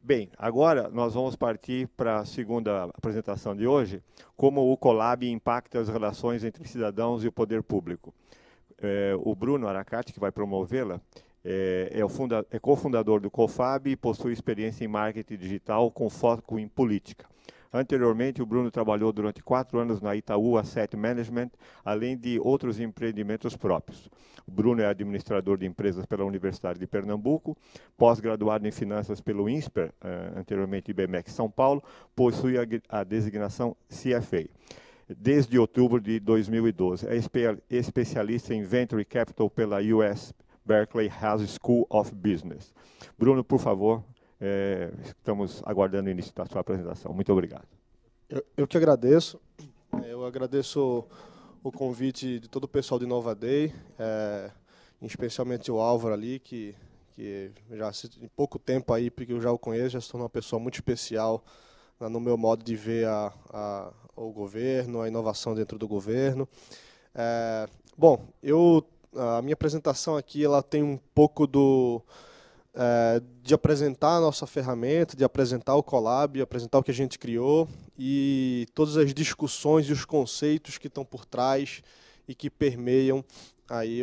Bem, agora nós vamos partir para a segunda apresentação de hoje, como o Colab impacta as relações entre cidadãos e o poder público. O Bruno Aracati, que vai promovê-la, é cofundador do COFAB e possui experiência em marketing digital com foco em política. Anteriormente, o Bruno trabalhou durante 4 anos na Itaú Asset Management, além de outros empreendimentos próprios. O Bruno é administrador de empresas pela Universidade de Pernambuco, pós-graduado em finanças pelo INSPER, anteriormente IBMEC São Paulo, possui a designação CFA. Desde outubro de 2012, é especialista em Venture Capital pela US Berkeley Haas School of Business. Bruno, por favor, estamos aguardando o início da sua apresentação. Muito obrigado. Eu que agradeço. Eu agradeço o convite de todo o pessoal de Nova Day, especialmente o Álvaro ali, que já em pouco tempo aí, porque eu já o conheço, já se tornou uma pessoa muito especial no meu modo de ver o governo, a inovação dentro do governo. Bom, a minha apresentação aqui ela tem um pouco de apresentar a nossa ferramenta, de apresentar o Colab, apresentar o que a gente criou e todas as discussões e os conceitos que estão por trás e que permeiam aí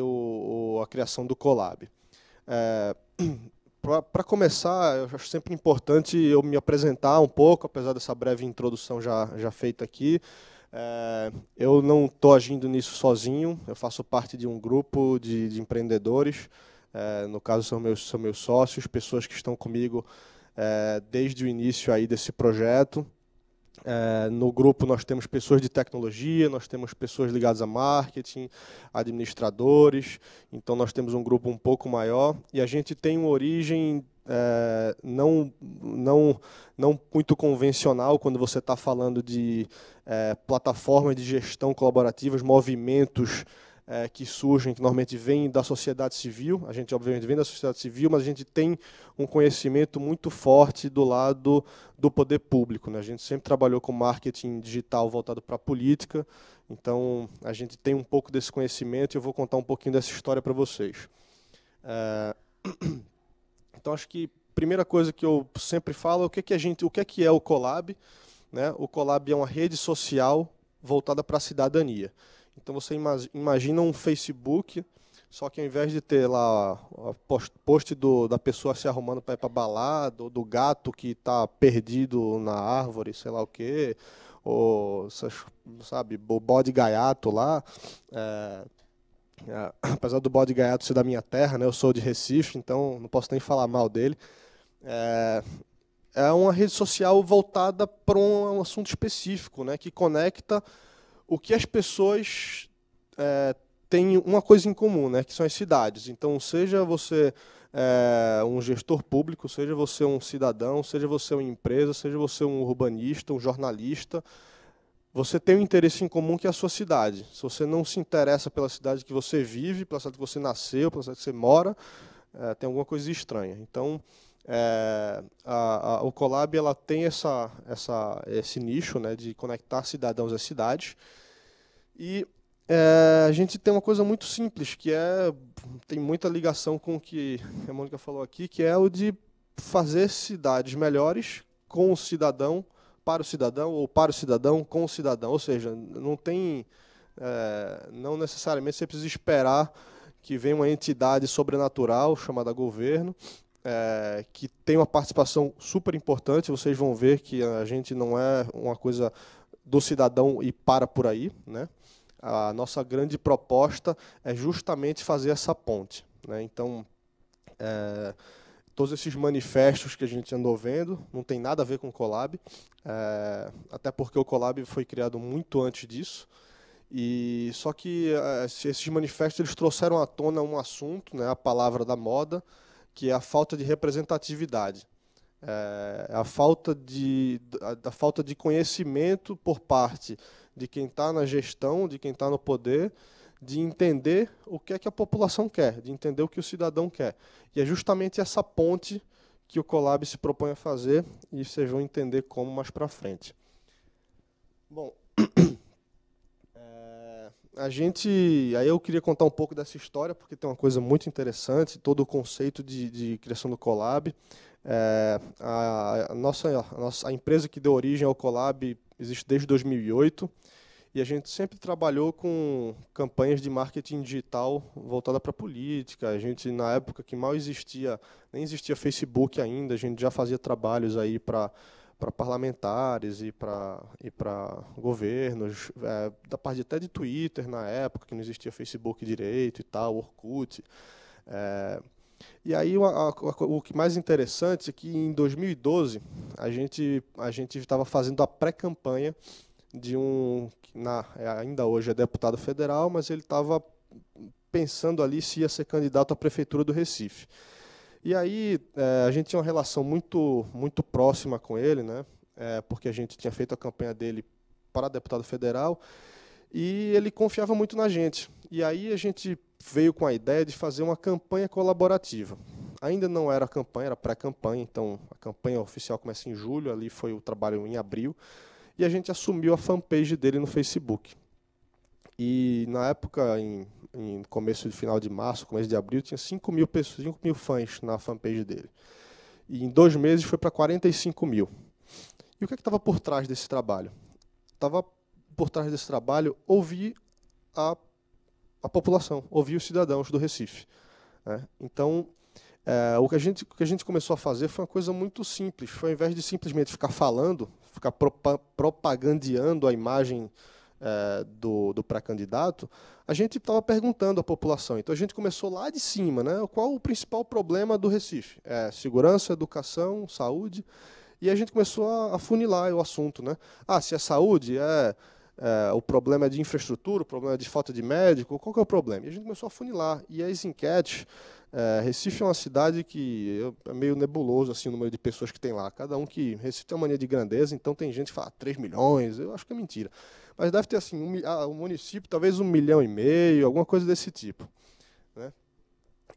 a criação do Colab. Para começar, eu acho sempre importante eu me apresentar um pouco, apesar dessa breve introdução já feita aqui. Eu não estou agindo nisso sozinho, eu faço parte de um grupo de empreendedores. No caso, são meus sócios, pessoas que estão comigo desde o início aí desse projeto. No grupo nós temos pessoas de tecnologia, nós temos pessoas ligadas a marketing, administradores, então nós temos um grupo um pouco maior e a gente tem uma origem não muito convencional quando você está falando de plataformas de gestão colaborativas, movimentos que surgem, que normalmente vêm da sociedade civil. A gente, obviamente, vem da sociedade civil, mas a gente tem um conhecimento muito forte do lado do poder público, né? A gente sempre trabalhou com marketing digital voltado para a política, então a gente tem um pouco desse conhecimento e eu vou contar um pouquinho dessa história para vocês. Então, acho que a primeira coisa que eu sempre falo é o que é o Colab, né? O Colab é uma rede social voltada para a cidadania. Então, você imagina um Facebook, só que ao invés de ter lá o post da pessoa se arrumando para ir para balada, ou do gato que está perdido na árvore, sei lá o quê, ou, sabe, o bode gaiato lá. Apesar do bode gaiato ser da minha terra, né, eu sou de Recife, então não posso nem falar mal dele. É uma rede social voltada para um assunto específico, né, que conecta o que as pessoas têm uma coisa em comum, né, que são as cidades. Então, seja você um gestor público, seja você um cidadão, seja você uma empresa, seja você um urbanista, um jornalista, você tem um interesse em comum que é a sua cidade. Se você não se interessa pela cidade que você vive, pela cidade que você nasceu, pela cidade que você mora, tem alguma coisa estranha. Então, o Colab ela tem esse nicho, né, de conectar cidadãos às cidades. E a gente tem uma coisa muito simples, que tem muita ligação com o que a Mônica falou aqui, que é o de fazer cidades melhores com o cidadão, para o cidadão, ou para o cidadão, com o cidadão. Ou seja, não necessariamente você precisa esperar que venha uma entidade sobrenatural chamada governo, que tem uma participação super importante. Vocês vão ver que a gente não é uma coisa do cidadão e para por aí, né? A nossa grande proposta é justamente fazer essa ponte, né? Então, todos esses manifestos que a gente andou vendo não tem nada a ver com o Colab, até porque o Colab foi criado muito antes disso. E só que esses manifestos eles trouxeram à tona um assunto, né, a palavra da moda, que é a falta de representatividade. A falta de conhecimento por parte de quem está na gestão, de quem está no poder, de entender o que é que a população quer, de entender o que o cidadão quer. E é justamente essa ponte que o Colab se propõe a fazer, e vocês vão entender como mais para frente. Bom, aí eu queria contar um pouco dessa história, porque tem uma coisa muito interessante, todo o conceito de criação do Colab. A empresa que deu origem ao Colab existe desde 2008 e a gente sempre trabalhou com campanhas de marketing digital voltada para a política. A gente, na época que mal existia, nem existia Facebook ainda, a gente já fazia trabalhos aí para parlamentares e para governos, da parte até de Twitter na época, que não existia Facebook direito e tal, Orkut. E aí o que mais interessante é que em 2012 a gente estava fazendo a pré-campanha de ainda hoje é deputado federal, mas ele estava pensando ali se ia ser candidato à prefeitura do Recife. E aí a gente tinha uma relação muito próxima com ele, né? Porque a gente tinha feito a campanha dele para deputado federal e ele confiava muito na gente. E aí a gente veio com a ideia de fazer uma campanha colaborativa. Ainda não era campanha, era pré-campanha, então a campanha oficial começa em julho, ali foi o trabalho em abril, e a gente assumiu a fanpage dele no Facebook. E na época, em começo de final de março, começo de abril, tinha 5 mil pessoas, 5 mil fãs na fanpage dele. E em 2 meses foi para 45 mil. E o que estava por trás desse trabalho? Estava por trás desse trabalho ouvir a população, ouvir os cidadãos do Recife. Então, o que a gente começou a fazer foi uma coisa muito simples. Foi, ao invés de simplesmente ficar falando, ficar propagandeando a imagem do pré-candidato, a gente estava perguntando à população. Então, a gente começou lá de cima, né? Qual o principal problema do Recife? Segurança, educação, saúde. E a gente começou a funilar o assunto, né? Se é saúde, o problema é de infraestrutura, o problema é de falta de médico, qual que é o problema? E a gente começou a funilar. E as enquetes, Recife é uma cidade que é meio nebuloso assim, o número de pessoas que tem lá. Recife tem uma mania de grandeza, então tem gente que fala 3 milhões, eu acho que é mentira. Mas deve ter assim, um município, talvez 1,5 milhão, alguma coisa desse tipo. Né?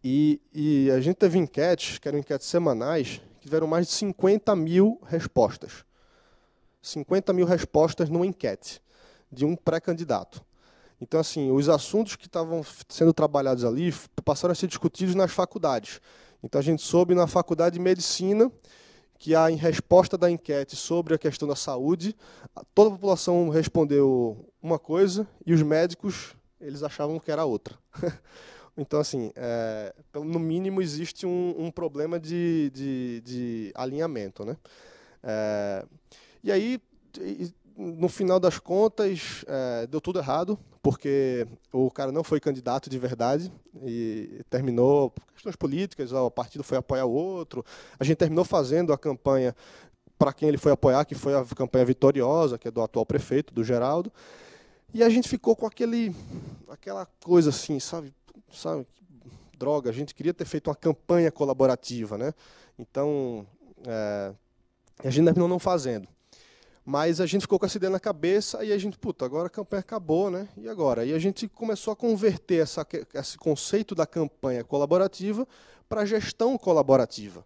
E a gente teve enquetes, que eram enquetes semanais, que tiveram mais de 50 mil respostas. 50 mil respostas numa enquete de um pré-candidato. Então, assim, os assuntos que estavam sendo trabalhados ali passaram a ser discutidos nas faculdades. Então, a gente soube na faculdade de medicina que em resposta da enquete sobre a questão da saúde, toda a população respondeu uma coisa e os médicos eles achavam que era outra. Então, assim, no mínimo existe um problema de alinhamento, né? E aí, no final das contas, deu tudo errado, porque o cara não foi candidato de verdade e terminou por questões políticas, o partido foi apoiar o outro. A gente terminou fazendo a campanha para quem ele foi apoiar, que foi a campanha vitoriosa, que é do atual prefeito, do Geraldo. E a gente ficou com aquela coisa assim, sabe, droga, a gente queria ter feito uma campanha colaborativa, né? Então, a gente terminou não fazendo. Mas a gente ficou com essa ideia na cabeça e a gente, agora a campanha acabou, né? E agora? E a gente começou a converter esse conceito da campanha colaborativa para a gestão colaborativa.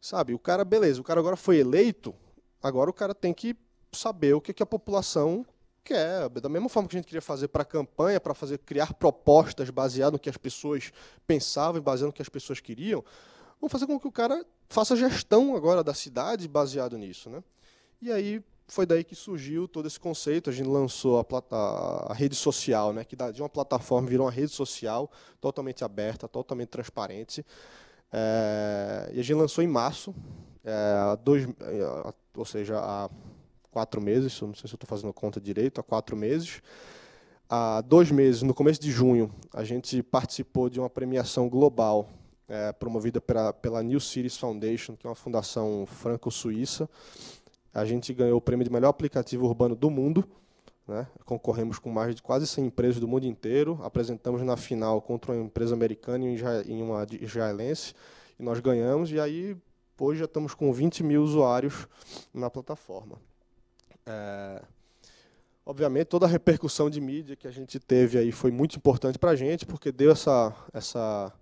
Sabe, o cara agora foi eleito, agora o cara tem que saber o que a população quer. Da mesma forma que a gente queria fazer para a campanha, para criar propostas baseadas no que as pessoas pensavam e baseado no que as pessoas queriam, vamos fazer com que o cara faça gestão agora da cidade baseado nisso, né? E aí foi daí que surgiu todo esse conceito. A gente lançou a rede social, né, que de uma plataforma virou uma rede social totalmente aberta, totalmente transparente. E a gente lançou em março, ou seja, há 4 meses, não sei se eu estou fazendo conta direito, há 4 meses. Há 2 meses, no começo de junho, a gente participou de uma premiação global promovida pela New Cities Foundation, que é uma fundação franco-suíça. A gente ganhou o prêmio de melhor aplicativo urbano do mundo, né? Concorremos com mais de quase 100 empresas do mundo inteiro, apresentamos na final contra uma empresa americana e uma israelense, e nós ganhamos, e aí hoje já estamos com 20 mil usuários na plataforma. Obviamente, toda a repercussão de mídia que a gente teve aí foi muito importante para a gente, porque deu essa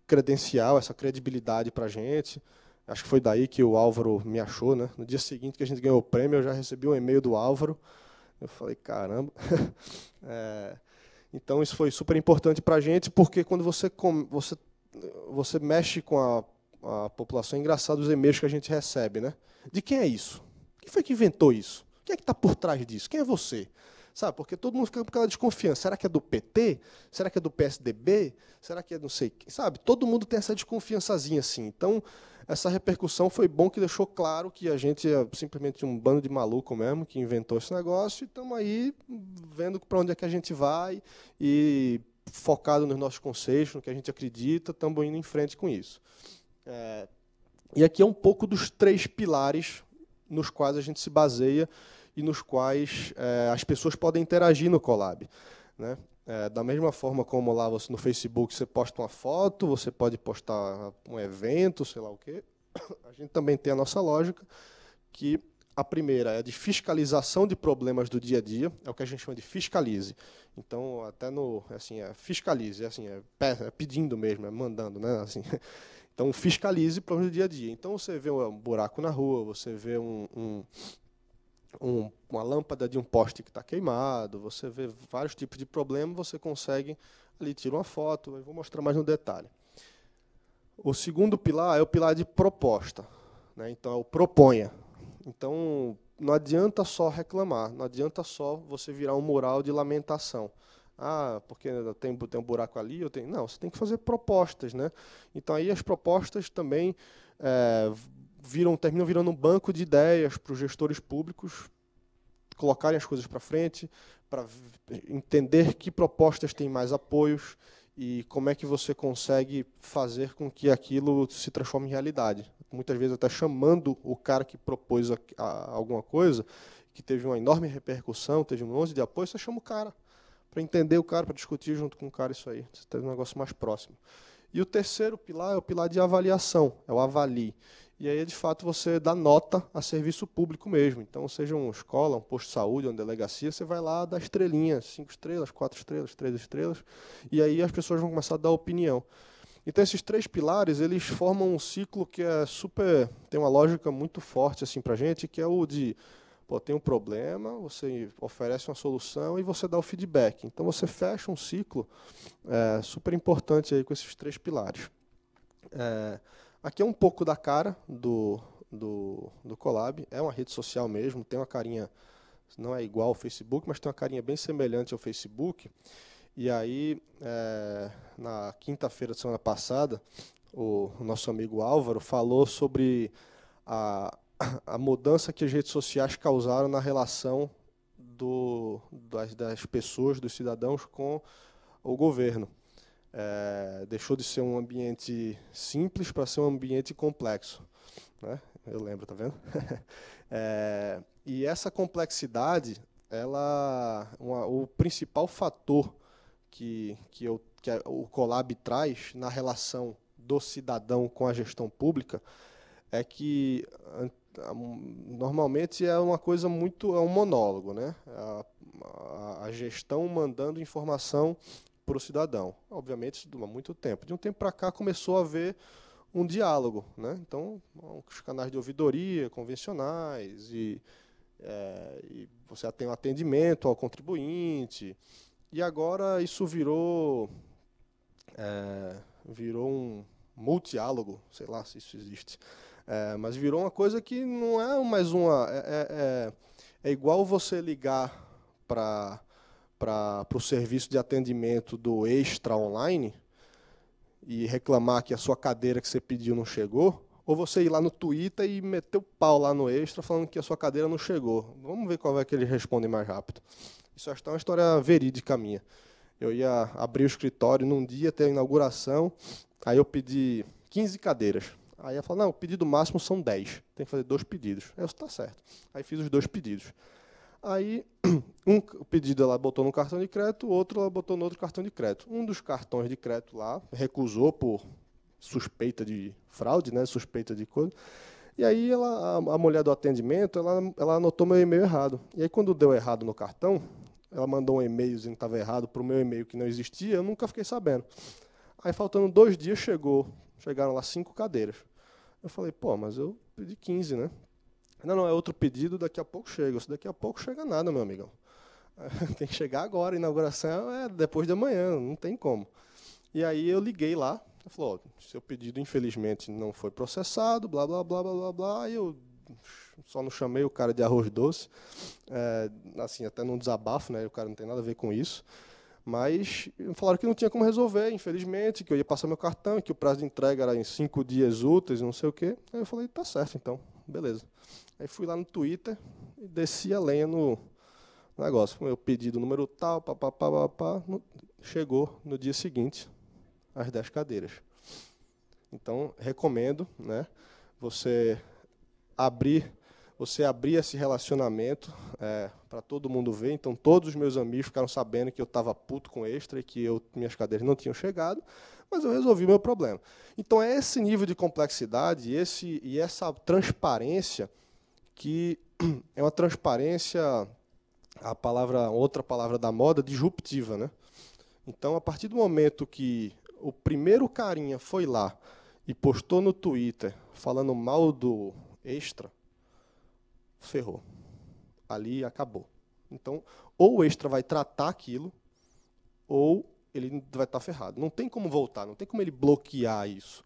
credencial, essa credibilidade para a gente. Acho que foi daí que o Álvaro me achou, né? No dia seguinte que a gente ganhou o prêmio, eu já recebi um e-mail do Álvaro. Eu falei, caramba. Então, isso foi super importante para a gente, porque quando você mexe com a população. É engraçado os e-mails que a gente recebe, né? De quem é isso? Quem foi que inventou isso? Quem é que está por trás disso? Quem é você? Sabe, porque todo mundo fica com aquela desconfiança. Será que é do PT? Será que é do PSDB? Será que é não sei quem? Sabe, todo mundo tem essa desconfiançazinha assim. Então, essa repercussão foi bom, que deixou claro que a gente é simplesmente um bando de maluco mesmo, que inventou esse negócio, e estamos aí vendo para onde é que a gente vai, e focado nos nossos conceitos, no que a gente acredita, estamos indo em frente com isso. E aqui é um pouco dos 3 pilares nos quais a gente se baseia e nos quais as pessoas podem interagir no Colab, né? Da mesma forma como lá no Facebook você posta uma foto, você pode postar um evento, sei lá o quê, a gente também tem a nossa lógica, que a primeira é de fiscalização de problemas do dia a dia, é o que a gente chama de fiscalize. Então, até assim, fiscalize, assim, pedindo mesmo, mandando, né? Assim, então, fiscalize problemas do dia a dia. Então, você vê um buraco na rua, você vê uma lâmpada de um poste que está queimado, você vê vários tipos de problemas, você consegue, ali tira uma foto, eu vou mostrar mais no detalhe. O segundo pilar é o pilar de proposta, né? Então, é o proponha. Então, não adianta só reclamar, não adianta só você virar um mural de lamentação. Ah, porque tem um buraco ali, não, você tem que fazer propostas, né? Então, aí as propostas também terminam virando um banco de ideias para os gestores públicos colocarem as coisas para frente, para entender que propostas têm mais apoios e como é que você consegue fazer com que aquilo se transforme em realidade. Muitas vezes até chamando o cara que propôs alguma coisa, que teve uma enorme repercussão, teve um monte de apoio, você chama o cara, para entender o cara, para discutir junto com o cara isso aí. Você tem um negócio mais próximo. E o terceiro pilar é o pilar de avaliação, é o avalie. E aí, de fato, você dá nota a serviço público mesmo. Então, seja uma escola, um posto de saúde, uma delegacia, você vai lá dar estrelinhas, 5 estrelas, 4 estrelas, 3 estrelas, e aí as pessoas vão começar a dar opinião. Então, esses 3 pilares, eles formam um ciclo que tem uma lógica muito forte assim, para a gente, que é o de, tem um problema, você oferece uma solução e você dá o feedback. Então, você fecha um ciclo super importante aí com esses 3 pilares. Aqui é um pouco da cara do Colab, é uma rede social mesmo, tem uma carinha, não é igual ao Facebook, mas tem uma carinha bem semelhante ao Facebook. E aí, na quinta-feira da semana passada, o nosso amigo Álvaro falou sobre a mudança que as redes sociais causaram na relação das pessoas, dos cidadãos com o governo. Deixou de ser um ambiente simples para ser um ambiente complexo, né? Eu lembro, tá vendo? E essa complexidade, o principal fator que o Colab traz na relação do cidadão com a gestão pública é que normalmente é uma coisa é um monólogo, né? A gestão mandando informação para o cidadão. Obviamente, isso dura muito tempo. De um tempo para cá começou a haver um diálogo, né? Então, os canais de ouvidoria convencionais e você tem um atendimento ao contribuinte. E agora isso virou um multiálogo, sei lá se isso existe, mas virou uma coisa que não é mais uma... É igual você ligar para o serviço de atendimento do Extra online e reclamar que a sua cadeira que você pediu não chegou, ou você ir lá no Twitter e meter o pau lá no Extra falando que a sua cadeira não chegou. Vamos ver qual é que eles respondem mais rápido. Isso é uma história verídica minha. Eu ia abrir o escritório num dia, ter a inauguração, aí eu pedi 15 cadeiras. Aí ela falou, não, o pedido máximo são 10, tem que fazer 2 pedidos. Aí eu, tá certo. Aí fiz os 2 pedidos. Aí, o pedido ela botou no cartão de crédito, o outro ela botou no outro cartão de crédito. Um dos cartões de crédito lá recusou por suspeita de fraude, né, suspeita de coisa. E aí a mulher do atendimento, ela anotou meu e-mail errado. E aí quando deu errado no cartão, ela mandou um e-mail dizendo que estava errado para o meu e-mail que não existia, eu nunca fiquei sabendo. Aí faltando 2 dias chegaram lá 5 cadeiras. Eu falei, mas eu pedi 15, né? Não, é outro pedido, daqui a pouco chega. Se daqui a pouco chega nada, meu amigão. Tem que chegar agora, a inauguração é depois de amanhã, não tem como. E aí eu liguei lá, Ele falou, seu pedido, infelizmente, não foi processado, blá, blá, blá, blá, blá, blá, e eu só não chamei o cara de arroz doce, assim, até num desabafo, né, o cara não tem nada a ver com isso, mas falaram que não tinha como resolver, infelizmente, que eu ia passar meu cartão, que o prazo de entrega era em 5 dias úteis, não sei o quê. Aí eu falei, tá certo, então, beleza. Aí fui lá no Twitter e desci a lenha no negócio. Foi meu pedido número tal, papapá, chegou no dia seguinte, as 10 cadeiras. Então, recomendo, né, você abrir esse relacionamento para todo mundo ver. Então, todos os meus amigos ficaram sabendo que eu estava puto com Extra e que minhas cadeiras não tinham chegado, mas eu resolvi o meu problema. Então, é esse nível de complexidade e essa transparência que é uma transparência, outra palavra da moda, disruptiva, né? Então, a partir do momento que o primeiro carinha foi lá e postou no Twitter falando mal do Extra, ferrou. Ali acabou. Então, ou o Extra vai tratar aquilo, ou ele vai estar ferrado. Não tem como voltar, não tem como ele bloquear isso.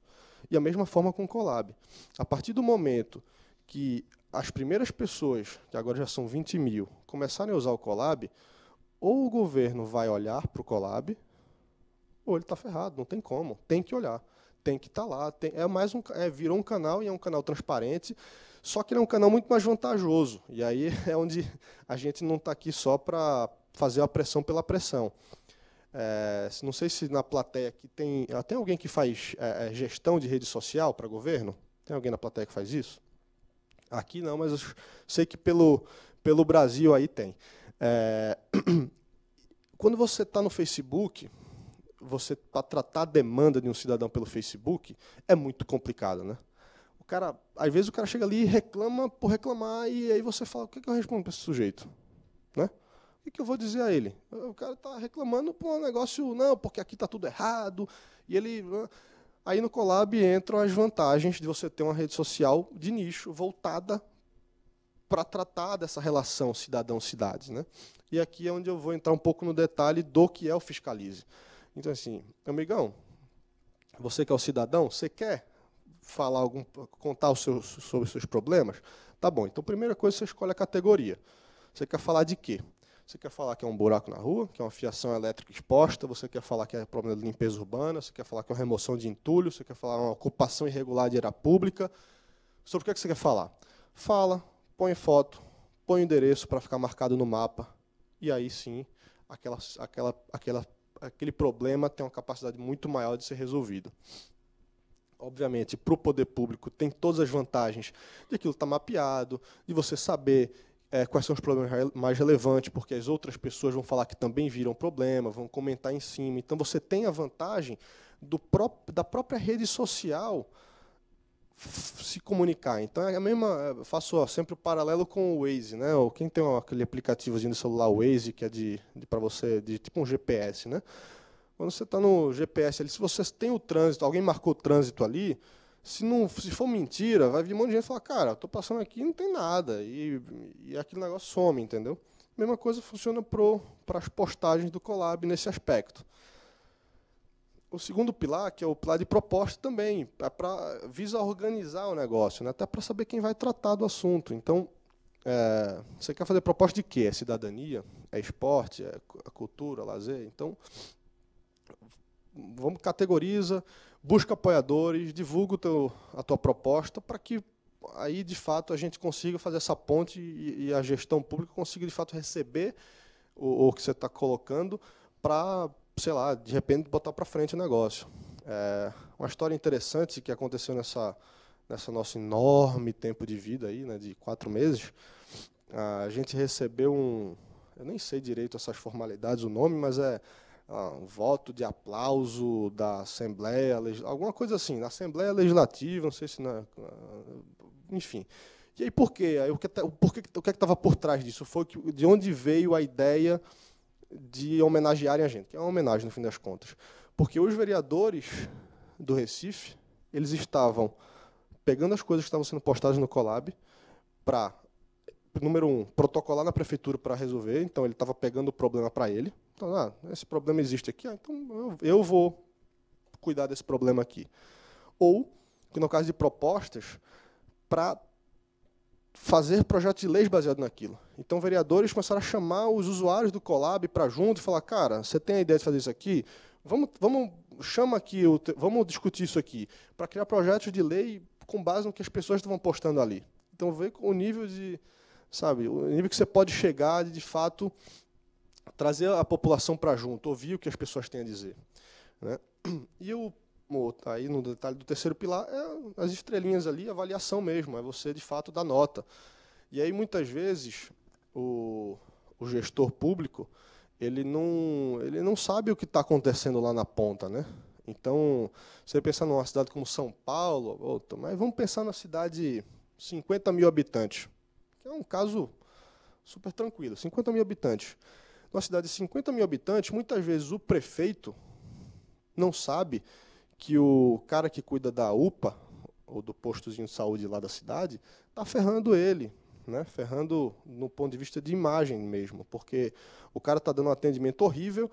E a mesma forma com o Colab. A partir do momento que as primeiras pessoas, que agora já são 20 mil, começarem a usar o Colab, ou o governo vai olhar para o Colab, ou ele está ferrado, não tem como. Tem que olhar, tem que estar lá. Virou um canal e é um canal transparente, só que ele é um canal muito mais vantajoso. E aí é onde a gente não está aqui só para fazer a pressão pela pressão. Não sei se na plateia aqui tem alguém que faz gestão de rede social para governo? Tem alguém na plateia que faz isso? Aqui não, mas eu sei que pelo Brasil aí tem. Quando você está no Facebook, para tratar a demanda de um cidadão pelo Facebook, é muito complicado, né? Às vezes o cara chega ali e reclama por reclamar, e aí você fala, o que eu respondo para esse sujeito? Né? O que eu vou dizer a ele? O cara está reclamando por um negócio, não, porque aqui está tudo errado, e ele... Aí no Colab entram as vantagens de você ter uma rede social de nicho voltada para tratar dessa relação cidadão-cidade, né? E aqui é onde eu vou entrar um pouco no detalhe do que é o Fiscalize. Então, assim, amigão, você que é o cidadão, você quer contar sobre os seus problemas? Tá bom, então, primeira coisa, você escolhe a categoria. Você quer falar de quê? Você quer falar que é um buraco na rua, que é uma fiação elétrica exposta, você quer falar que é problema de limpeza urbana, você quer falar que é uma remoção de entulho, você quer falar uma ocupação irregular de área pública. Sobre o que você quer falar? Fala, põe foto, põe o endereço para ficar marcado no mapa, e aí sim, aquele problema tem uma capacidade muito maior de ser resolvido. Obviamente, para o poder público, tem todas as vantagens de aquilo estar mapeado, de você saber quais são os problemas mais relevantes, porque as outras pessoas vão falar que também viram problema, vão comentar em cima. Então, você tem a vantagem da própria rede social se comunicar. Então, eu faço sempre o paralelo com o Waze, né? Ou quem tem aquele aplicativozinho de celular Waze, que é para você, tipo um GPS, né? Quando você está no GPS ali, se você tem o trânsito, alguém marcou o trânsito ali, se for mentira, vai vir um monte de gente e falar, cara, estou passando aqui e não tem nada, e aquele negócio some, entendeu? A mesma coisa funciona para as postagens do Colab nesse aspecto. O segundo pilar, que é o pilar de proposta também, visa organizar o negócio, né? Até para saber quem vai tratar do assunto. Então, você quer fazer proposta de quê? É cidadania? É esporte? É cultura? Lazer? Então, categoriza, busca apoiadores, divulga a tua proposta para que aí, de fato, a gente consiga fazer essa ponte e a gestão pública consiga, de fato, receber o que você está colocando para, sei lá, de repente, botar para frente o negócio. Uma história interessante que aconteceu nessa nosso enorme tempo de vida, aí, né, de 4 meses, a gente recebeu eu nem sei direito essas formalidades, o nome, mas um voto de aplauso da Assembleia, alguma coisa assim, na Assembleia Legislativa, não sei se... enfim. E aí, por quê? Aí, o que estava por trás disso? Foi de onde veio a ideia de homenagearem a gente, que é uma homenagem, no fim das contas. Porque os vereadores do Recife, eles estavam pegando as coisas que estavam sendo postadas no Colab para, número 1, protocolar na prefeitura para resolver. Então, ele estava pegando o problema para ele. Então, esse problema existe aqui, então eu vou cuidar desse problema aqui. Ou, que no caso de propostas, para fazer projetos de leis baseados naquilo. Então, vereadores começaram a chamar os usuários do Colab para junto e falar, cara, você tem a ideia de fazer isso aqui? Chama aqui, vamos discutir isso aqui, para criar projetos de lei com base no que as pessoas estavam postando ali. Então, vê o nível de, sabe, o nível que você pode chegar de fato, trazer a população para junto, ouvir o que as pessoas têm a dizer. Né? E aí no detalhe do terceiro pilar, é as estrelinhas ali, a avaliação mesmo, é você, de fato, dar nota. E aí, muitas vezes, o gestor público, ele não sabe o que está acontecendo lá na ponta. Né? Então, você pensar numa cidade como São Paulo, mas vamos pensar na cidade de 50 mil habitantes, que é um caso super tranquilo, 50 mil habitantes. Numa cidade de 50 mil habitantes, muitas vezes o prefeito não sabe que o cara que cuida da UPA, ou do postozinho de saúde lá da cidade, está ferrando ele, né? Ferrando no ponto de vista de imagem mesmo, porque o cara está dando um atendimento horrível,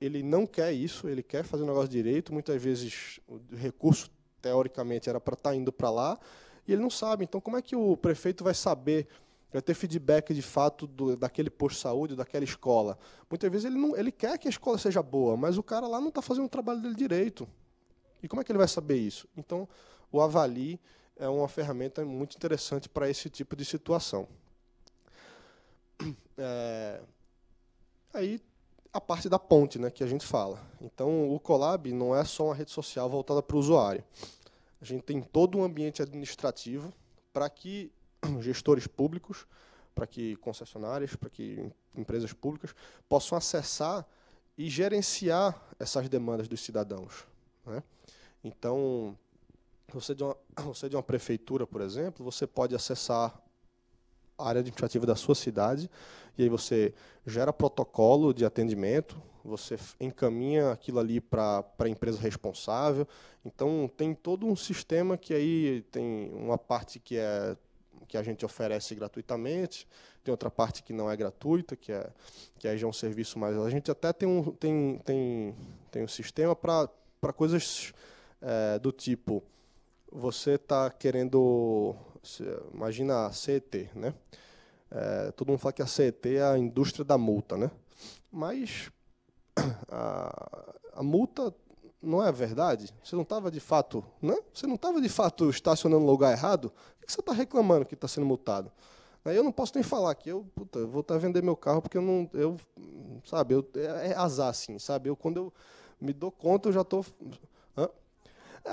ele não quer isso, ele quer fazer o negócio direito, muitas vezes o recurso, teoricamente, era para estar indo para lá, e ele não sabe. Então, como é que o prefeito vai saber, vai ter feedback de fato daquele posto de saúde, daquela escola? Muitas vezes ele quer que a escola seja boa, mas o cara lá não está fazendo o trabalho dele direito. E como é que ele vai saber isso? Então, o Avali é uma ferramenta muito interessante para esse tipo de situação. Aí, a parte da ponte, né, que a gente fala. Então, o Colab não é só uma rede social voltada para o usuário. A gente tem todo um ambiente administrativo para que gestores públicos, para que concessionárias, para que empresas públicas possam acessar e gerenciar essas demandas dos cidadãos. Né? Então, você de uma prefeitura, por exemplo, você pode acessar a área administrativa da sua cidade, e aí você gera protocolo de atendimento, você encaminha aquilo ali para a empresa responsável. Então, tem todo um sistema que aí tem uma parte que a gente oferece gratuitamente, tem outra parte que não é gratuita, que aí já é um serviço mais... A gente até tem um sistema para coisas do tipo, você está querendo... Imagina a CET, né? Todo mundo fala que a CET é a indústria da multa, né? Mas a multa não é verdade. Você não estava de fato, né? Você não estava de fato estacionando no lugar errado. Por que você está reclamando que está sendo multado? Aí eu não posso nem falar que eu vou estar vender meu carro porque é azar assim, sabe? Quando eu me dou conta eu já estou...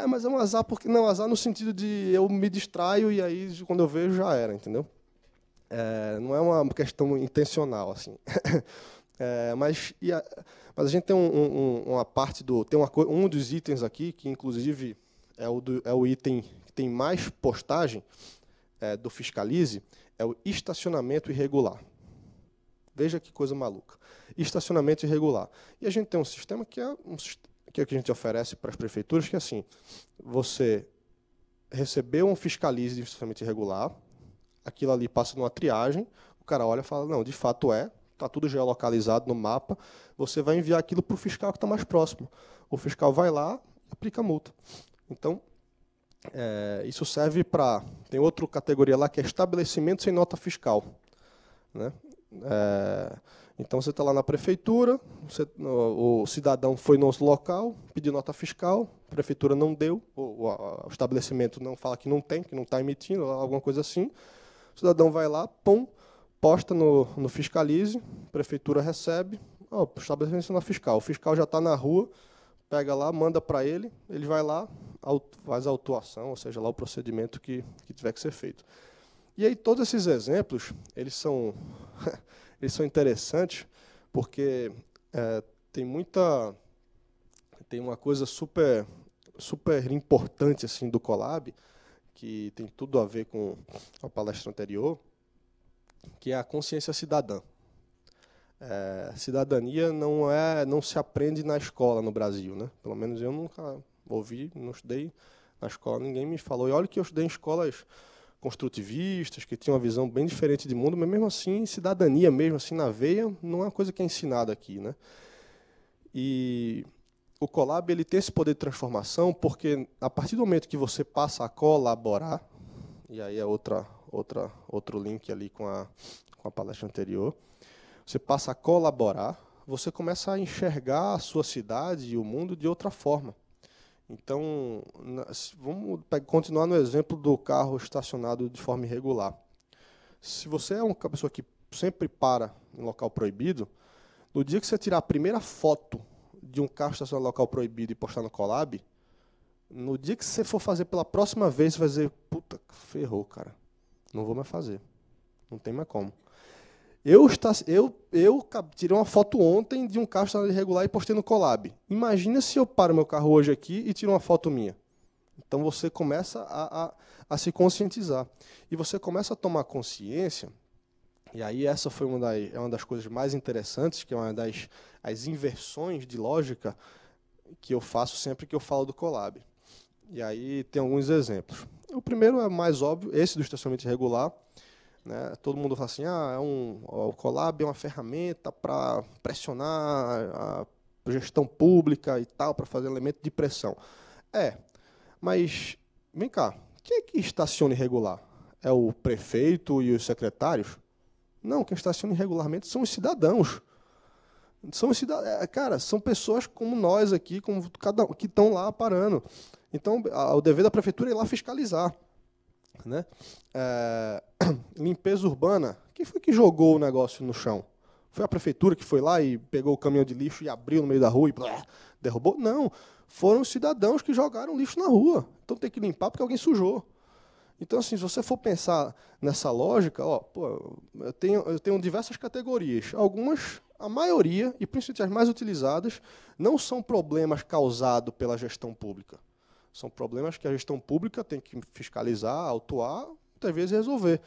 mas é um azar porque não, azar no sentido de eu me distraio e aí quando eu vejo já era, entendeu? Não é uma questão intencional assim. Mas a gente tem uma parte um dos itens aqui que inclusive é o item que tem mais postagem do Fiscalize, é o estacionamento irregular. Veja que coisa maluca. Estacionamento irregular. E a gente tem um sistema que é o que a gente oferece para as prefeituras, que é assim, você recebeu um Fiscalize de estacionamento irregular, aquilo ali passa numa triagem, o cara olha e fala, não, de fato está tudo geolocalizado no mapa, você vai enviar aquilo para o fiscal que está mais próximo. O fiscal vai lá e aplica a multa. Então, isso serve para... Tem outra categoria lá que é estabelecimento sem nota fiscal. Né? Então, você está lá na prefeitura, o cidadão foi no local, pediu nota fiscal, a prefeitura não deu, o estabelecimento não fala que não tem, que não está emitindo, alguma coisa assim. O cidadão vai lá, posta no Fiscalize, a prefeitura recebe, estabelecimento sem nota fiscal. O fiscal já está na rua, pega lá, manda para ele, ele vai lá, faz a autuação, ou seja, lá o procedimento que tiver que ser feito. E aí todos esses exemplos, eles são interessantes, porque tem uma coisa super importante assim, do Colab, que tem tudo a ver com a palestra anterior, que é a consciência cidadã. Cidadania não se aprende na escola no Brasil, né? Pelo menos eu nunca ouvi, não estudei na escola, ninguém me falou. E olha que eu estudei em escolas construtivistas, que tinham uma visão bem diferente de mundo, mas mesmo assim, cidadania mesmo, assim, na veia, não é uma coisa que é ensinada aqui, né? E o Colab ele tem esse poder de transformação porque, a partir do momento que você passa a colaborar, e aí é outro link ali com a palestra anterior, você passa a colaborar, você começa a enxergar a sua cidade e o mundo de outra forma. Então, vamos continuar no exemplo do carro estacionado de forma irregular. Se você é uma pessoa que sempre para em local proibido, no dia que você tirar a primeira foto de um carro estacionado em local proibido e postar no Colab, no dia que você for fazer pela próxima vez, você vai dizer, puta, ferrou, cara. Não vou mais fazer. Não tem mais como. Eu tirei uma foto ontem de um carro estacionado irregular e postei no Colab. Imagina se eu paro meu carro hoje aqui e tiro uma foto minha. Então você começa a se conscientizar. E você começa a tomar consciência, e aí essa foi uma das coisas mais interessantes, que é uma das inversões de lógica que eu faço sempre que eu falo do Colab. E aí tem alguns exemplos. O primeiro é mais óbvio, esse do estacionamento irregular. Né? Todo mundo fala assim, o Colab é uma ferramenta para pressionar a gestão pública e tal, para fazer elemento de pressão. Mas, vem cá, quem é que estaciona irregular? É o prefeito e os secretários? Não, quem estaciona irregularmente são os cidadãos. São pessoas como nós aqui, que estão lá parando. Então, o dever da prefeitura é ir lá fiscalizar. Né? Limpeza urbana. Quem foi que jogou o negócio no chão? Foi a prefeitura que foi lá e pegou o caminhão de lixo e abriu no meio da rua e derrubou? Não. Foram os cidadãos que jogaram lixo na rua. Então tem que limpar porque alguém sujou. Então, assim, se você for pensar nessa lógica, eu tenho diversas categorias. Algumas, a maioria, e principalmente as mais utilizadas, não são problemas causados pela gestão pública. São problemas que a gestão pública tem que fiscalizar, autuar, muitas vezes resolver.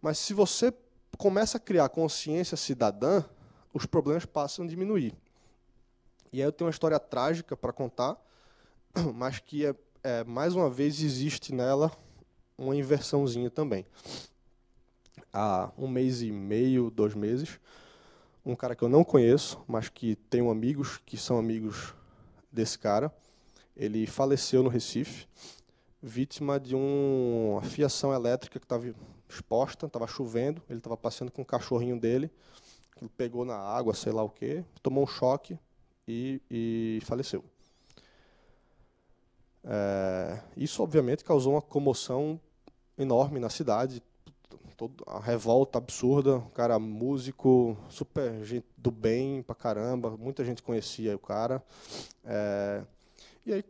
Mas se você começa a criar consciência cidadã, os problemas passam a diminuir. E aí eu tenho uma história trágica para contar, mas que, mais uma vez, existe nela uma inversãozinha também. Há 1 mês e meio, 2 meses, um cara que eu não conheço, mas que tenho amigos que são amigos desse cara, ele faleceu no Recife, vítima de uma fiação elétrica que estava exposta, estava chovendo, ele estava passeando com o cachorrinho dele, que pegou na água, sei lá o quê, tomou um choque e faleceu. Isso, obviamente, causou uma comoção enorme na cidade, a revolta absurda, um cara músico, super gente do bem pra caramba, muita gente conhecia o cara. E aí,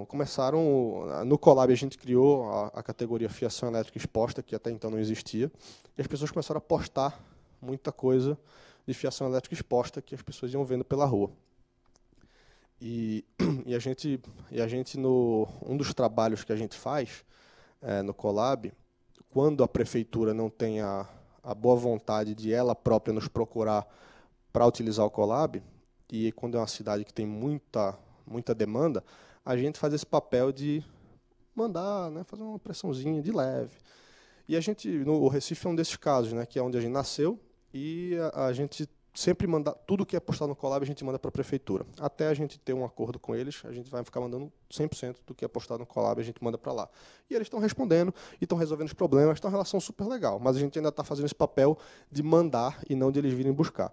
começaram... No Colab a gente criou a categoria fiação elétrica exposta, que até então não existia, e as pessoas começaram a postar muita coisa de fiação elétrica exposta que as pessoas iam vendo pela rua. E a gente um dos trabalhos que a gente faz no Colab, quando a prefeitura não tem a boa vontade de ela própria nos procurar para utilizar o Colab, e quando é uma cidade que tem muita demanda, a gente faz esse papel de mandar, né, fazer uma pressãozinha de leve. E o Recife é um desses casos, né, que é onde a gente nasceu, e a gente sempre manda, tudo que é postado no Colab a gente manda para a prefeitura. Até a gente ter um acordo com eles, a gente vai ficar mandando 100% do que é postado no Colab, a gente manda para lá. E eles estão respondendo e estão resolvendo os problemas, está uma relação super legal, mas a gente ainda está fazendo esse papel de mandar e não de eles virem buscar.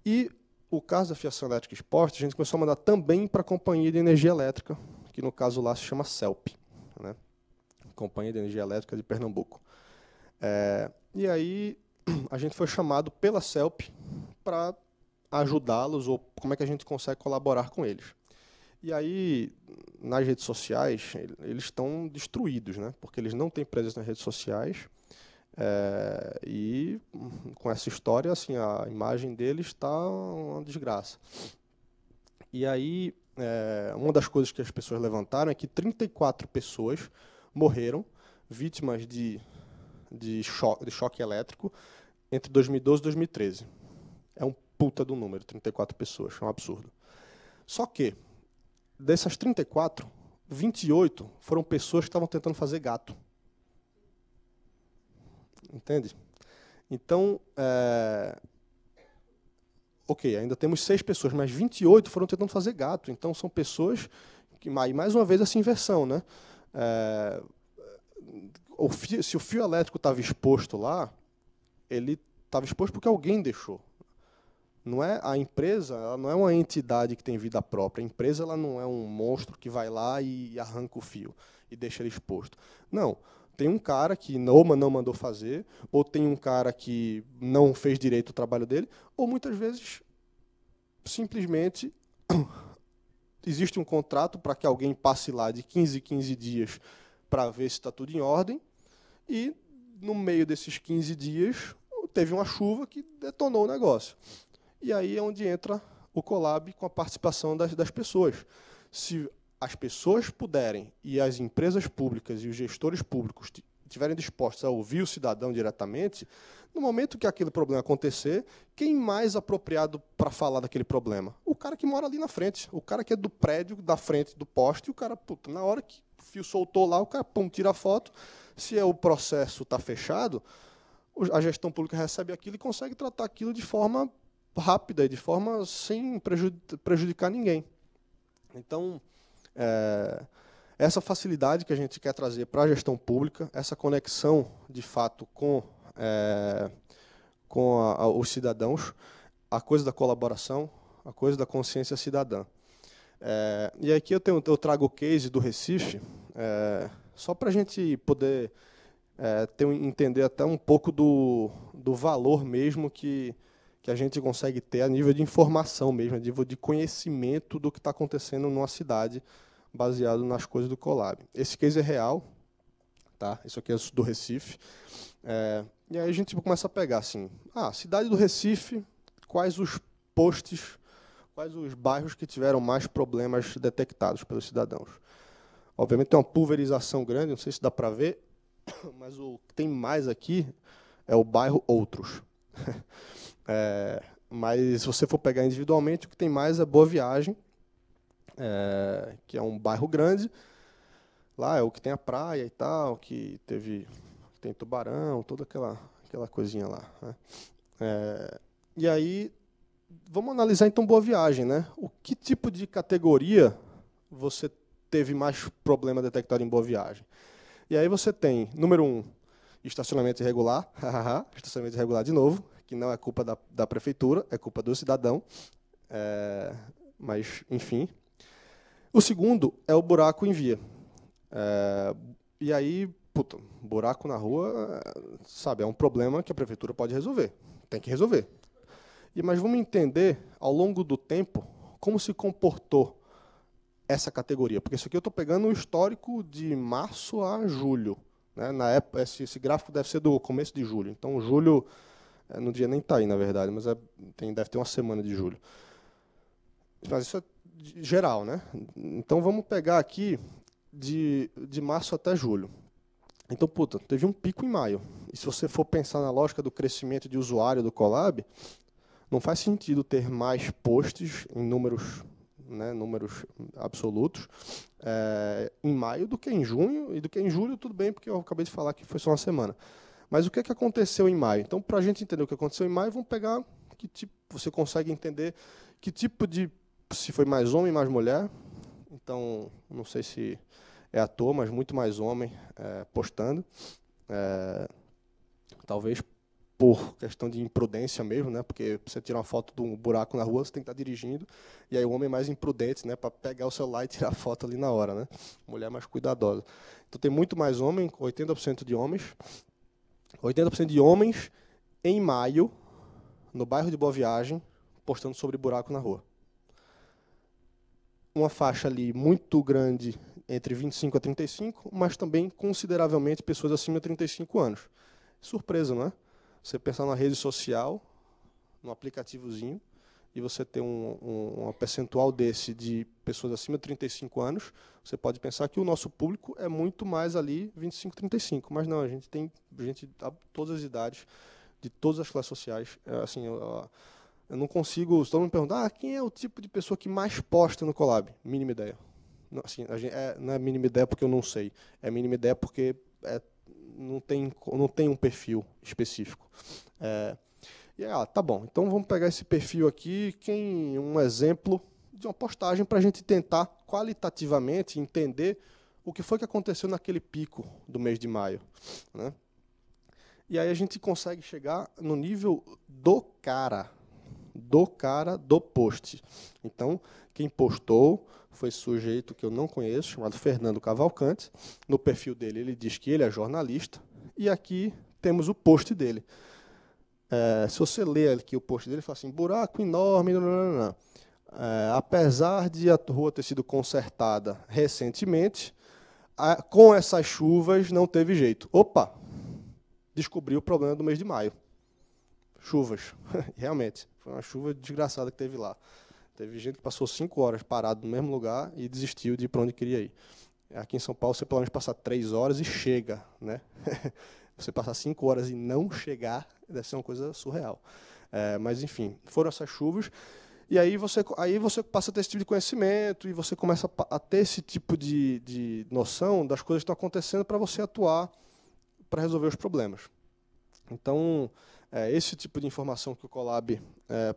E o caso da fiação elétrica exposta, a gente começou a mandar também para a Companhia de Energia Elétrica, que no caso lá se chama CELP, né? Companhia de Energia Elétrica de Pernambuco. E aí a gente foi chamado pela CELP para ajudá-los, ou como é que a gente consegue colaborar com eles. E aí, nas redes sociais, eles estão destruídos, né? Porque eles não têm presença nas redes sociais, e com essa história, assim, a imagem deles está uma desgraça. E aí, uma das coisas que as pessoas levantaram é que 34 pessoas morreram vítimas de choque elétrico entre 2012 e 2013. É um puta do número, 34 pessoas, é um absurdo. Só que, dessas 34, 28 foram pessoas que estavam tentando fazer gato. Entende? Então, ok, ainda temos 6 pessoas, mas 28 foram tentando fazer gato. Então, são pessoas que, mais uma vez, essa inversão, né? Se o fio elétrico estava exposto lá, ele estava exposto porque alguém deixou. Não é a empresa, ela não é uma entidade que tem vida própria. A empresa, ela não é um monstro que vai lá e arranca o fio e deixa ele exposto. Não. Tem um cara que não mandou fazer, ou tem um cara que não fez direito o trabalho dele, ou muitas vezes simplesmente existe um contrato para que alguém passe lá de 15 em 15 dias para ver se está tudo em ordem, e no meio desses 15 dias teve uma chuva que detonou o negócio. E aí é onde entra o Colab com a participação das pessoas. Se as pessoas puderem, e as empresas públicas e os gestores públicos estiverem dispostos a ouvir o cidadão diretamente, no momento que aquele problema acontecer, quem mais apropriado para falar daquele problema? O cara que mora ali na frente, o cara que é do prédio, da frente do poste, e o cara, puta, na hora que o fio soltou lá, o cara, pum, tira a foto. Se o processo está fechado, a gestão pública recebe aquilo e consegue tratar aquilo de forma rápida e de forma sem prejudicar ninguém. Então, essa facilidade que a gente quer trazer para a gestão pública, essa conexão, de fato, com os cidadãos, a coisa da colaboração, a coisa da consciência cidadã. E aqui eu trago o case do Recife, só para a gente poder entender até um pouco do valor mesmo que a gente consegue ter a nível de informação mesmo, a nível de conhecimento do que está acontecendo numa cidade, baseado nas coisas do Colab. Esse case é real, tá? Isso aqui é do Recife. E aí a gente começa a pegar assim, cidade do Recife, quais os postes, quais os bairros que tiveram mais problemas detectados pelos cidadãos. Obviamente tem uma pulverização grande, não sei se dá para ver, mas o que tem mais aqui é o bairro Outros. Mas se você for pegar individualmente, o que tem mais é Boa Viagem, que é um bairro grande. Lá é o que tem a praia e tal, que tem tubarão, toda aquela coisinha lá, né? E aí, vamos analisar então Boa Viagem, né? Que tipo de categoria você teve mais problema detectado em Boa Viagem? E aí você tem, número 1, estacionamento irregular, estacionamento irregular de novo, que não é culpa da prefeitura, é culpa do cidadão, mas, enfim. O segundo é o buraco em via. E aí, buraco na rua, sabe, é um problema que a prefeitura pode resolver, tem que resolver. Mas vamos entender, ao longo do tempo, como se comportou essa categoria, porque isso aqui eu estou pegando o histórico de março a julho, né? Na época, esse gráfico deve ser do começo de julho, então julho no dia nem está aí, na verdade, mas deve ter uma semana de julho. Mas isso é geral, né? Então vamos pegar aqui de março até julho. Então, teve um pico em maio. E se você for pensar na lógica do crescimento de usuário do Colab, não faz sentido ter mais posts em números absolutos, em maio do que em junho, e do que em julho, tudo bem, porque eu acabei de falar que foi só uma semana. Mas o que aconteceu em maio? Então, para a gente entender o que aconteceu em maio, vamos pegar que tipo, você consegue entender que tipo de, se foi mais homem, mais mulher. Então, não sei se é à toa, mas muito mais homem postando. Talvez por questão de imprudência mesmo, né? Porque para você tirar uma foto de um buraco na rua, você tem que estar dirigindo, e aí o homem é mais imprudente, né? Para pegar o celular e tirar a foto ali na hora, né? Mulher mais cuidadosa. Então tem muito mais homem, 80% de homens. 80% de homens em maio, no bairro de Boa Viagem, postando sobre buraco na rua. Uma faixa ali muito grande, entre 25 a 35, mas também consideravelmente pessoas acima de 35 anos. Surpresa, não é? Você pensar numa rede social, num aplicativozinho, e você ter um percentual desse de pessoas acima de 35 anos, você pode pensar que o nosso público é muito mais ali 25, 35. Mas não, a gente tem gente de todas as idades, de todas as classes sociais. Assim, eu não consigo... Se todo mundo perguntar, quem é o tipo de pessoa que mais posta no Colab? Mínima ideia. Não, assim, não é mínima ideia porque eu não sei. É mínima ideia porque não tem um perfil específico. E aí, tá bom, então vamos pegar esse perfil aqui, um exemplo de uma postagem para a gente tentar qualitativamente entender o que foi que aconteceu naquele pico do mês de maio, né? E aí a gente consegue chegar no nível do cara do post. Então, quem postou foi sujeito que eu não conheço, chamado Fernando Cavalcante. No perfil dele, ele diz que ele é jornalista. E aqui temos o post dele. Se você ler aqui o post dele, fala assim, buraco enorme, apesar de a rua ter sido consertada recentemente, com essas chuvas não teve jeito. Opa! Descobriu o problema do mês de maio. Chuvas. Realmente. Foi uma chuva desgraçada que teve lá. Teve gente que passou 5 horas parado no mesmo lugar e desistiu de ir para onde queria ir. Aqui em São Paulo, você pelo menos passa 3 horas e chega, né? Você passar 5 horas e não chegar, deve ser uma coisa surreal. Mas, enfim, foram essas chuvas. E aí você passa a ter esse tipo de conhecimento e você começa a ter esse tipo de noção das coisas que estão acontecendo para você atuar para resolver os problemas. Então, esse tipo de informação que o Colab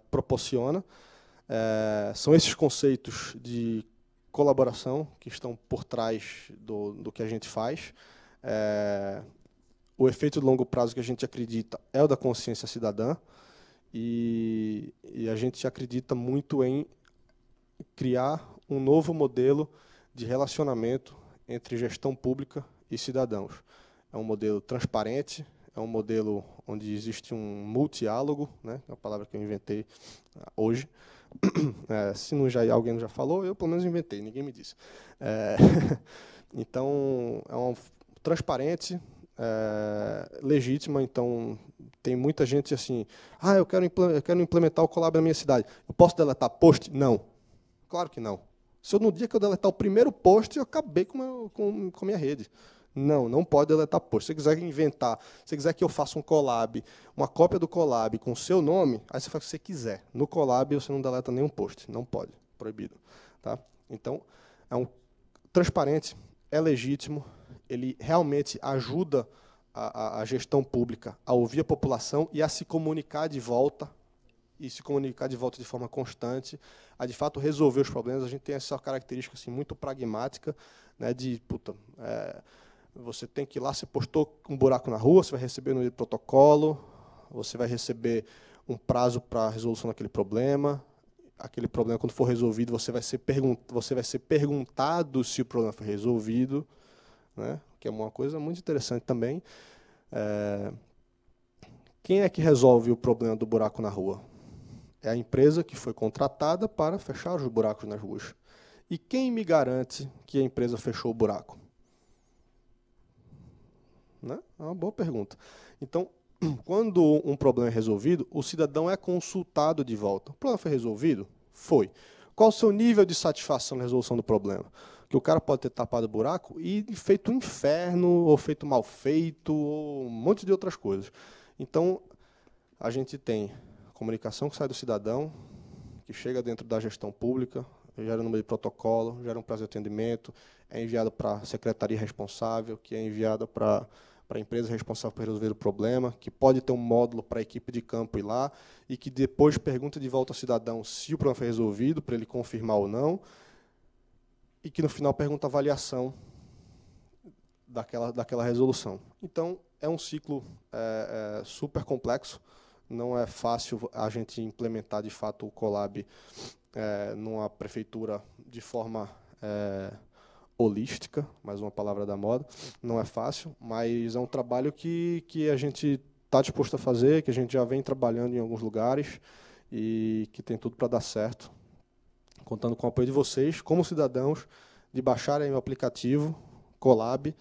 proporciona são esses conceitos de colaboração que estão por trás do que a gente faz. O efeito de longo prazo que a gente acredita é o da consciência cidadã e a gente acredita muito em criar um novo modelo de relacionamento entre gestão pública e cidadãos. É um modelo transparente, é um modelo onde existe um multiálogo, né, é uma palavra que eu inventei hoje. Se não alguém já falou, eu pelo menos inventei, ninguém me disse. Então, é um transparente, legítima, então tem muita gente assim, eu quero implementar o Colab na minha cidade. Eu posso deletar post? Não. Claro que não. Se no dia que eu deletar o primeiro post, eu acabei com a minha rede. Não pode deletar post. Se você quiser inventar, se você quiser que eu faça um Colab, uma cópia do Colab com o seu nome, aí você faz o que você quiser. No Colab você não deleta nenhum post. Não pode. Proibido. Tá? Então, é um transparente, é legítimo, ele realmente ajuda a gestão pública a ouvir a população e a se comunicar de volta, de forma constante, a de fato resolver os problemas. A gente tem essa característica assim, muito pragmática, né, você tem que ir lá, você postou um buraco na rua, você vai receber no protocolo, você vai receber um prazo para a resolução daquele problema. Aquele problema, quando for resolvido, você vai ser perguntado se o problema foi resolvido, né? Que é uma coisa muito interessante também. Quem é que resolve o problema do buraco na rua? É a empresa que foi contratada para fechar os buracos nas ruas. E quem me garante que a empresa fechou o buraco? Né? É uma boa pergunta. Então, quando um problema é resolvido, o cidadão é consultado de volta. O problema foi resolvido? Foi. Qual o seu nível de satisfação na resolução do problema? Que o cara pode ter tapado o buraco e feito um inferno, ou feito mal feito, ou um monte de outras coisas. Então, a gente tem comunicação que sai do cidadão, que chega dentro da gestão pública, gera um número de protocolo, gera um prazo de atendimento, é enviado para a secretaria responsável, que é enviada para a empresa responsável por resolver o problema, que pode ter um módulo para a equipe de campo ir lá, e que depois pergunta de volta ao cidadão se o problema foi resolvido, para ele confirmar ou não, e que no final pergunta a avaliação daquela resolução. Então, é um ciclo super complexo, não é fácil a gente implementar de fato o Colab numa prefeitura de forma holística, mais uma palavra da moda. Não é fácil, mas é um trabalho que a gente está disposto a fazer, que a gente já vem trabalhando em alguns lugares e que tem tudo para dar certo. Contando com o apoio de vocês, como cidadãos, de baixarem o aplicativo Colab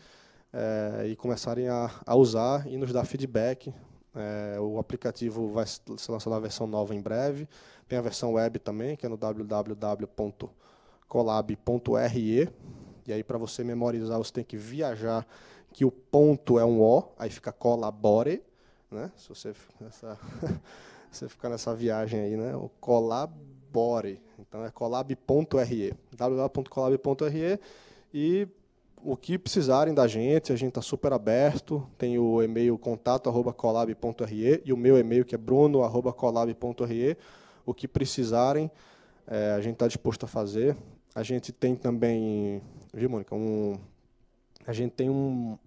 e começarem a usar e nos dar feedback. O aplicativo vai ser lançado na versão nova em breve. Tem a versão web também, que é no www.colab.re. E aí, para você memorizar, você tem que viajar, que o ponto é um O, aí fica colabore, né? Se você você ficar nessa viagem aí, né? O colabore. Então, é colab.re, www.colab.re. E o que precisarem da gente, a gente está super aberto. Tem o e-mail contato@colab.re e o meu e-mail que é bruno@colab.re. O que precisarem, a gente está disposto a fazer. A gente tem também, viu, Mônica, a gente tem um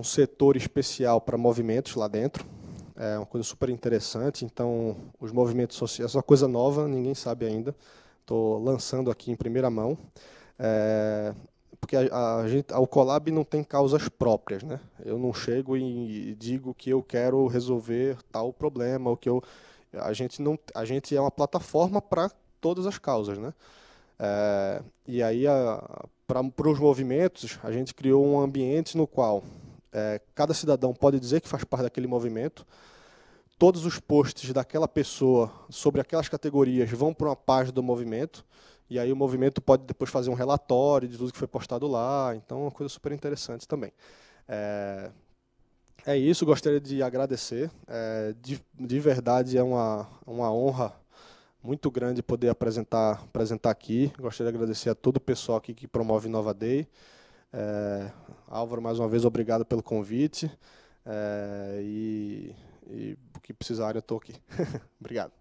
setor especial para movimentos lá dentro. É uma coisa super interessante. Então, os movimentos sociais, essa é uma coisa nova, ninguém sabe ainda. Estou lançando aqui em primeira mão. Porque o Colab não tem causas próprias, né? Eu não chego e digo que eu quero resolver tal problema, ou que a gente é uma plataforma para todas as causas, né? E aí, para os movimentos, a gente criou um ambiente no qual cada cidadão pode dizer que faz parte daquele movimento. Todos os posts daquela pessoa sobre aquelas categorias vão para uma página do movimento, e aí o movimento pode depois fazer um relatório de tudo que foi postado lá. Então, é uma coisa super interessante também. É isso, gostaria de agradecer. De verdade, é uma honra muito grande poder apresentar aqui. Gostaria de agradecer a todo o pessoal aqui que promove Nova Day. Álvaro, mais uma vez, obrigado pelo convite. E o que precisarem, eu estou aqui. Obrigado.